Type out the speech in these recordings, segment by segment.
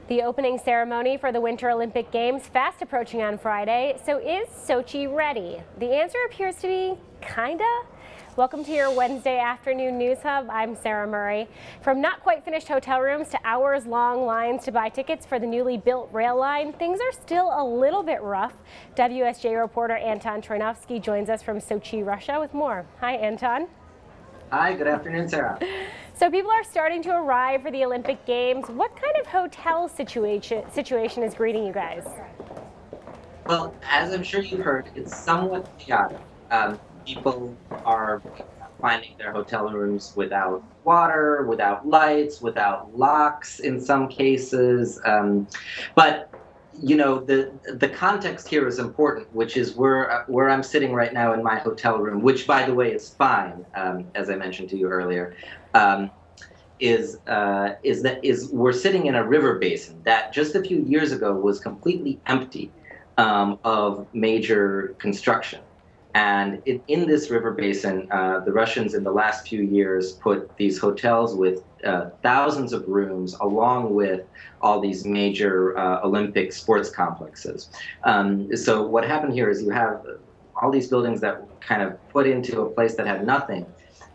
The opening ceremony for the Winter Olympic Games fast approaching on Friday. So is Sochi ready? The answer appears to be kinda. Welcome to your Wednesday afternoon news hub. I'm Sarah Murray. From not quite finished hotel rooms to hours-long lines to buy tickets for the newly built rail line, things are still a little bit rough. WSJ reporter Anton Troianovski joins us from Sochi, Russia with more. Hi, Anton. Hi, good afternoon, Sarah. So people are starting to arrive for the Olympic Games. What kind of hotel situation is greeting you guys? Well, as I'm sure you've heard, it's somewhat chaotic. People are finding their hotel rooms without water, without lights, without locks in some cases. But you know, the context here is important, which is where I'm sitting right now in my hotel room, which, by the way, is fine, as I mentioned to you earlier. Is we're sitting in a river basin that just a few years ago was completely empty of major construction. And in this river basin, the Russians in the last few years put these hotels with thousands of rooms along with all these major Olympic sports complexes. So what happened here is you have all these buildings that were kind of put into a place that had nothing.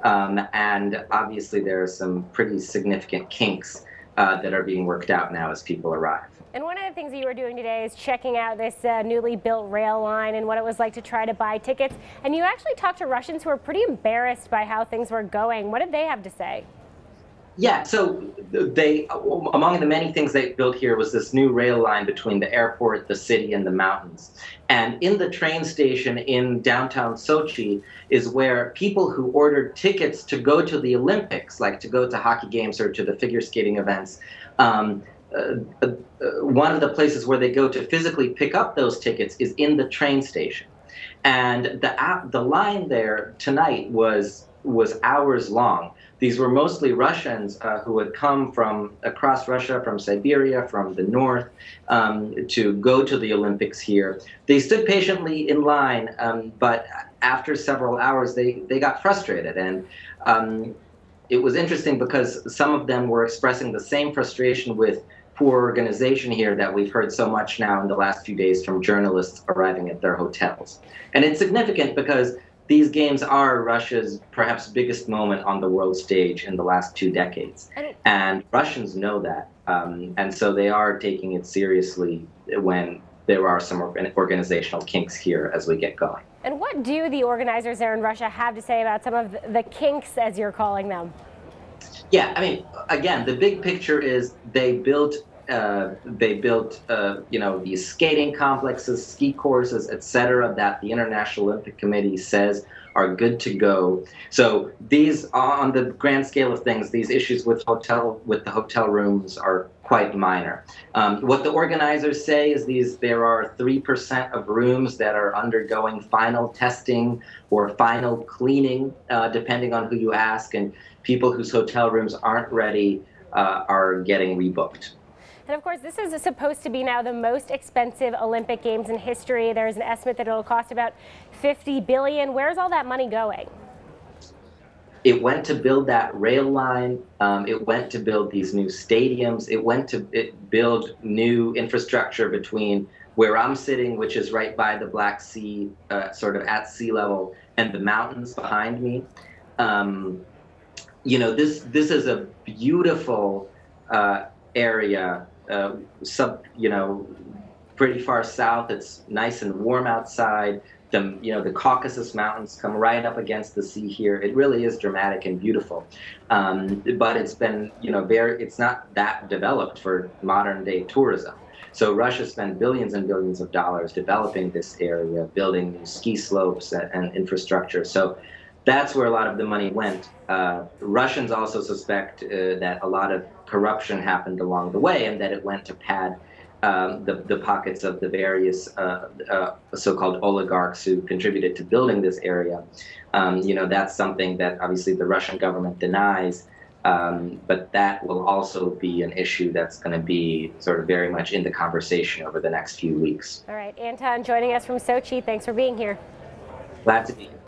And obviously there are some pretty significant kinks that are being worked out now as people arrive. And one of the things that you were doing today is checking out this newly built rail line and what it was like to try to buy tickets. And you actually talked to Russians who were pretty embarrassed by how things were going. What did they have to say? Yeah, so among the many things they built here was this new rail line between the airport, the city, and the mountains. And in the train station in downtown Sochi is where people who ordered tickets to go to the Olympics, like to go to hockey games or to the figure skating events, one of the places where they go to physically pick up those tickets is in the train station. And the line there tonight was hours long. These were mostly Russians who had come from across Russia, from Siberia, from the north, to go to the Olympics here. They stood patiently in line, but after several hours, they got frustrated. And it was interesting because some of them were expressing the same frustration with poor organization here that we've heard so much now in the last few days from journalists arriving at their hotels. And it's significant because these games are Russia's perhaps biggest moment on the world stage in the last 2 decades. And Russians know that. And so they are taking it seriously when there are some organizational kinks here as we get going. And what do the organizers there in Russia have to say about some of the kinks, as you're calling them? Yeah, I mean, again, the big picture is they built you know, these skating complexes, ski courses, etc., that the International Olympic Committee says are good to go. So these, on the grand scale of things, these issues with the hotel rooms are quite minor. What the organizers say is there are 3% of rooms that are undergoing final testing or final cleaning, depending on who you ask, and people whose hotel rooms aren't ready are getting rebooked. And of course, this is supposed to be now the most expensive Olympic Games in history. There's an estimate that it'll cost about $50 billion. Where's all that money going? It went to build that rail line. It went to build these new stadiums. It went to build new infrastructure between where I'm sitting, which is right by the Black Sea, sort of at sea level, and the mountains behind me. You know, this is a beautiful area. You know, pretty far south. It's nice and warm outside. The Caucasus Mountains come right up against the sea here. It really is dramatic and beautiful. But it's been, you know, it's not that developed for modern day tourism. So Russia spent billions and billions of dollars developing this area, building new ski slopes and infrastructure. So that's where a lot of the money went. Russians also suspect that a lot of corruption happened along the way and that it went to pad the pockets of the various so-called oligarchs who contributed to building this area. You know, that's something that obviously the Russian government denies, but that will also be an issue that's going to be sort of very much in the conversation over the next few weeks. All right, Anton joining us from Sochi. Thanks for being here. Glad to be here.